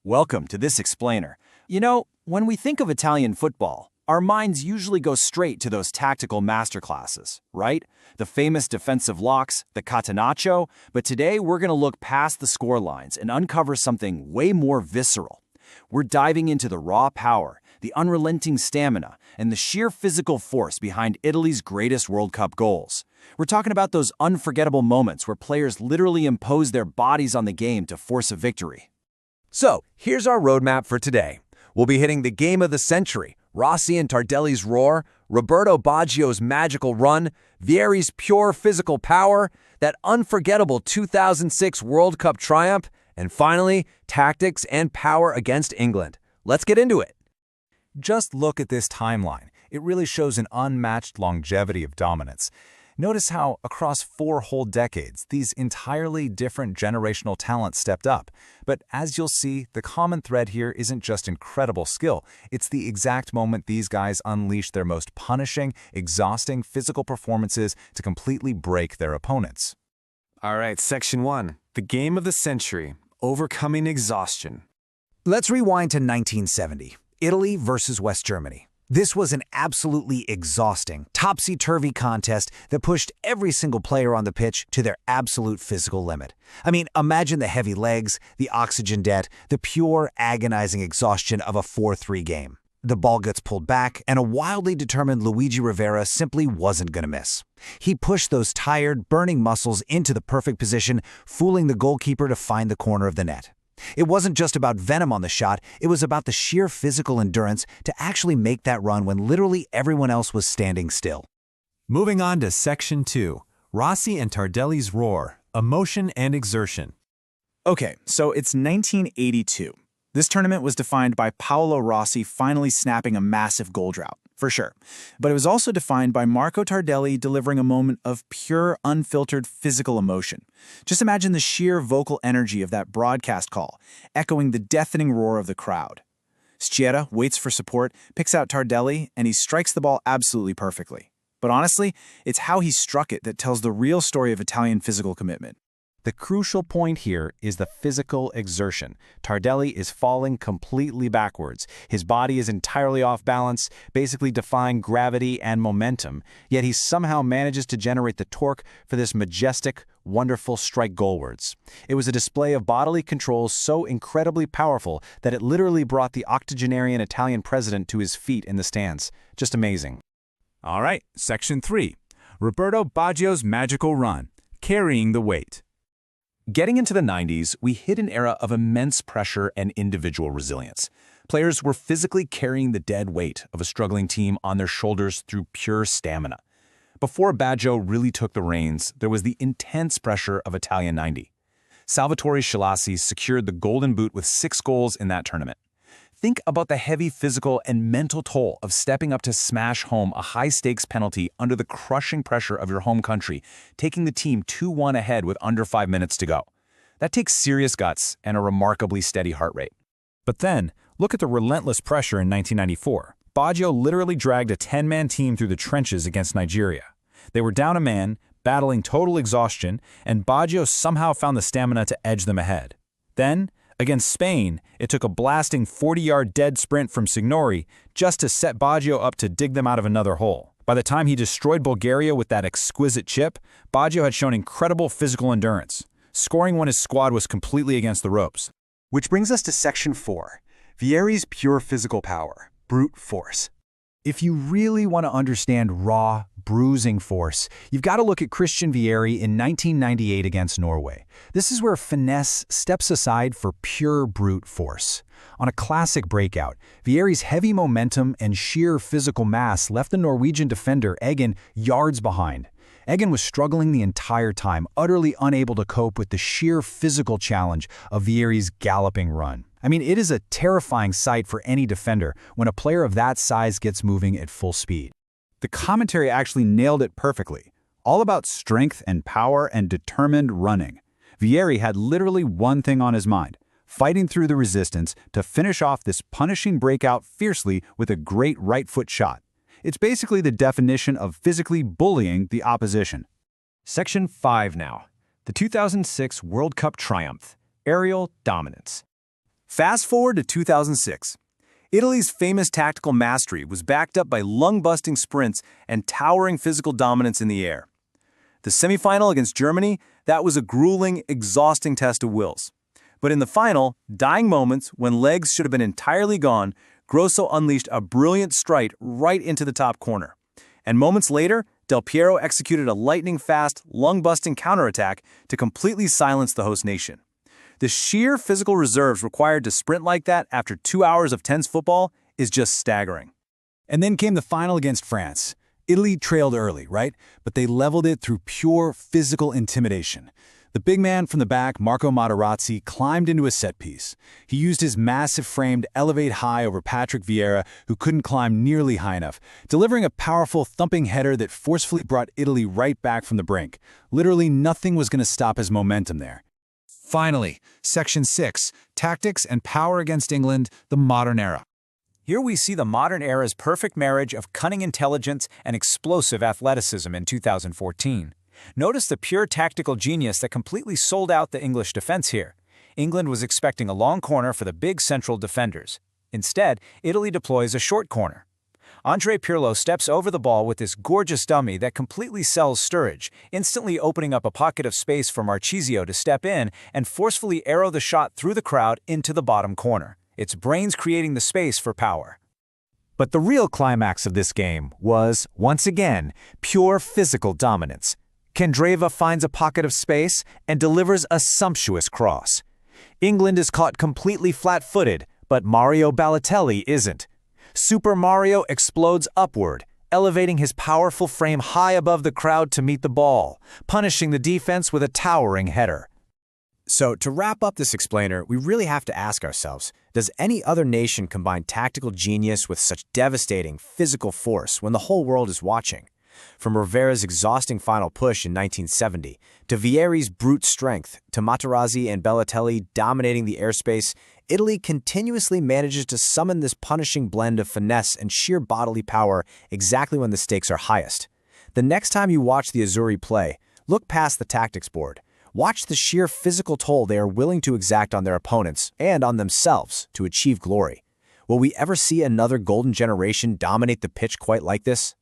Welcome to this explainer. You know, when we think of Italian football, our minds usually go straight to those tactical masterclasses, right? The famous defensive locks, the catenaccio, but today we're going to look past the score lines and uncover something way more visceral. We're diving into the raw power, the unrelenting stamina, and the sheer physical force behind Italy's greatest World Cup goals. We're talking about those unforgettable moments where players literally impose their bodies on the game to force a victory. So, here's our roadmap for today. We'll be hitting the game of the century, Rossi and Tardelli's roar, Roberto Baggio's magical run, Vieri's pure physical power, that unforgettable 2006 World Cup triumph, and finally, tactics and power against England. Let's get into it. Just look at this timeline. It really shows an unmatched longevity of dominance. Notice how, across 4 whole decades, these entirely different generational talents stepped up. But as you'll see, the common thread here isn't just incredible skill. It's the exact moment these guys unleashed their most punishing, exhausting physical performances to completely break their opponents. All right, Section 1. The game of the century. Overcoming exhaustion. Let's rewind to 1970. Italy versus West Germany. This was an absolutely exhausting, topsy-turvy contest that pushed every single player on the pitch to their absolute physical limit. I mean, imagine the heavy legs, the oxygen debt, the pure, agonizing exhaustion of a 4-3 game. The ball gets pulled back, and a wildly determined Luigi Rivera simply wasn't going to miss. He pushed those tired, burning muscles into the perfect position, fooling the goalkeeper to find the corner of the net. It wasn't just about venom on the shot, it was about the sheer physical endurance to actually make that run when literally everyone else was standing still. Moving on to Section 2, Rossi and Tardelli's roar, emotion and exertion. Okay, so it's 1982. This tournament was defined by Paolo Rossi finally snapping a massive goal drought, for sure. But it was also defined by Marco Tardelli delivering a moment of pure, unfiltered physical emotion. Just imagine the sheer vocal energy of that broadcast call, echoing the deafening roar of the crowd. Schiera waits for support, picks out Tardelli, and he strikes the ball absolutely perfectly. But honestly, it's how he struck it that tells the real story of Italian physical commitment. The crucial point here is the physical exertion. Tardelli is falling completely backwards. His body is entirely off balance, basically defying gravity and momentum, yet he somehow manages to generate the torque for this majestic, wonderful strike goalwards. It was a display of bodily control so incredibly powerful that it literally brought the octogenarian Italian president to his feet in the stands. Just amazing. All right, Section 3. Roberto Baggio's magical run, carrying the weight. Getting into the 90s, we hit an era of immense pressure and individual resilience. Players were physically carrying the dead weight of a struggling team on their shoulders through pure stamina. Before Baggio really took the reins, there was the intense pressure of Italian 90. Salvatore Schillaci secured the Golden Boot with 6 goals in that tournament. Think about the heavy physical and mental toll of stepping up to smash home a high-stakes penalty under the crushing pressure of your home country, taking the team 2-1 ahead with under 5 minutes to go. That takes serious guts and a remarkably steady heart rate. But then, look at the relentless pressure in 1994. Baggio literally dragged a 10-man team through the trenches against Nigeria. They were down a man, battling total exhaustion, and Baggio somehow found the stamina to edge them ahead. Then, against Spain, it took a blasting 40-yard dead sprint from Signori just to set Baggio up to dig them out of another hole. By the time he destroyed Bulgaria with that exquisite chip, Baggio had shown incredible physical endurance, scoring when his squad was completely against the ropes. Which brings us to Section 4, Vieri's pure physical power, brute force. If you really want to understand raw, bruising force, you've got to look at Christian Vieri in 1998 against Norway. This is where finesse steps aside for pure brute force. On a classic breakout, Vieri's heavy momentum and sheer physical mass left the Norwegian defender Eggen yards behind. Eggen was struggling the entire time, utterly unable to cope with the sheer physical challenge of Vieri's galloping run. I mean, it is a terrifying sight for any defender when a player of that size gets moving at full speed. The commentary actually nailed it perfectly. All about strength and power and determined running. Vieri had literally one thing on his mind: fighting through the resistance to finish off this punishing breakout fiercely with a great right foot shot. It's basically the definition of physically bullying the opposition. Section 5 now. The 2006 World Cup triumph. Aerial dominance. Fast forward to 2006. Italy's famous tactical mastery was backed up by lung-busting sprints and towering physical dominance in the air. The semifinal against Germany, that was a grueling, exhausting test of wills. But in the final, dying moments, when legs should have been entirely gone, Grosso unleashed a brilliant strike right into the top corner. And moments later, Del Piero executed a lightning-fast, lung-busting counterattack to completely silence the host nation. The sheer physical reserves required to sprint like that after 2 hours of tense football is just staggering. And then came the final against France. Italy trailed early, right? But they leveled it through pure physical intimidation. The big man from the back, Marco Materazzi, climbed into a set piece. He used his massive frame to elevate high over Patrick Vieira, who couldn't climb nearly high enough, delivering a powerful, thumping header that forcefully brought Italy right back from the brink. Literally nothing was going to stop his momentum there. Finally, Section 6, Tactics and Power Against England, the Modern Era. Here we see the modern era's perfect marriage of cunning intelligence and explosive athleticism in 2014. Notice the pure tactical genius that completely sold out the English defense here. England was expecting a long corner for the big central defenders. Instead, Italy deploys a short corner. Andrea Pirlo steps over the ball with this gorgeous dummy that completely sells Sturridge, instantly opening up a pocket of space for Marchisio to step in and forcefully arrow the shot through the crowd into the bottom corner. It's brains creating the space for power. But the real climax of this game was, once again, pure physical dominance. Candreva finds a pocket of space and delivers a sumptuous cross. England is caught completely flat-footed, but Mario Balotelli isn't. Super Mario explodes upward, elevating his powerful frame high above the crowd to meet the ball, punishing the defense with a towering header. So, to wrap up this explainer, we really have to ask ourselves, does any other nation combine tactical genius with such devastating physical force when the whole world is watching? From Rivera's exhausting final push in 1970, to Vieri's brute strength, to Materazzi and Balotelli dominating the airspace, Italy continuously manages to summon this punishing blend of finesse and sheer bodily power exactly when the stakes are highest. The next time you watch the Azzurri play, look past the tactics board. Watch the sheer physical toll they are willing to exact on their opponents and on themselves to achieve glory. Will we ever see another golden generation dominate the pitch quite like this?